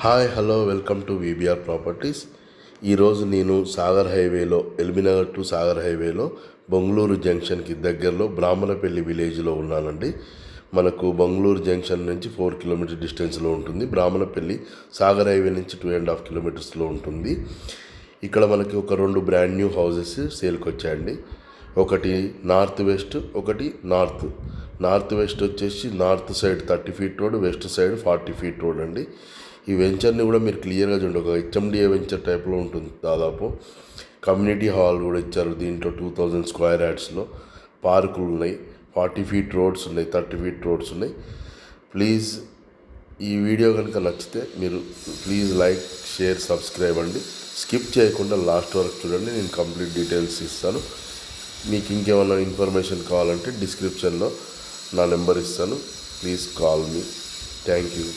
Hi hello welcome to VBR properties. ఈరోజు నేను సాగర్ హైవేలో ఎల్బీనగర్ టు సాగర్ హైవేలో బెంగళూరు జంక్షన్కి దగ్గరలో బ్రాహ్మణపల్లి విలేజ్లో ఉన్నానండి. మనకు బెంగళూరు జంక్షన్ నుంచి 4 కిలోమీటర్ డిస్టెన్స్లో ఉంటుంది. బ్రాహ్మణపల్లి సాగర్ హైవే నుంచి 2.5 కిలోమీటర్స్లో ఉంటుంది. ఇక్కడ మనకి ఒక 2 బ్రాండ్ న్యూ హౌసెస్ సేల్కి వచ్చాయండి. ఒకటి నార్త్ వెస్ట్, ఒకటి నార్త్ వెస్ట్ వచ్చేసి north side 30 feet road, west side 40 feet road అండి. ఈ వెంచర్ని కూడా మీరు క్లియర్గా చూడండి, ఒక హెచ్ఎండిఏ వెంచర్ టైప్లో ఉంటుంది. దాదాపు కమ్యూనిటీ హాల్ కూడా ఇచ్చారు దీంట్లో. 2000 స్క్వేర్ యార్డ్స్లో పార్కులు ఉన్నాయి, 40 ఫీట్ రోడ్స్ ఉన్నాయి, 30 ఫీట్ రోడ్స్ ఉన్నాయి. ప్లీజ్ ఈ వీడియో కనుక నచ్చితే మీరు ప్లీజ్ లైక్, షేర్, సబ్స్క్రైబ్ అండి. స్కిప్ చేయకుండా లాస్ట్ వరకు చూడండి, నేను కంప్లీట్ డీటెయిల్స్ ఇస్తాను. మీకు ఇంకేమైనా ఇన్ఫర్మేషన్ కావాలంటే డిస్క్రిప్షన్లో నా నెంబర్ ఇస్తాను. Please call me. Thank you.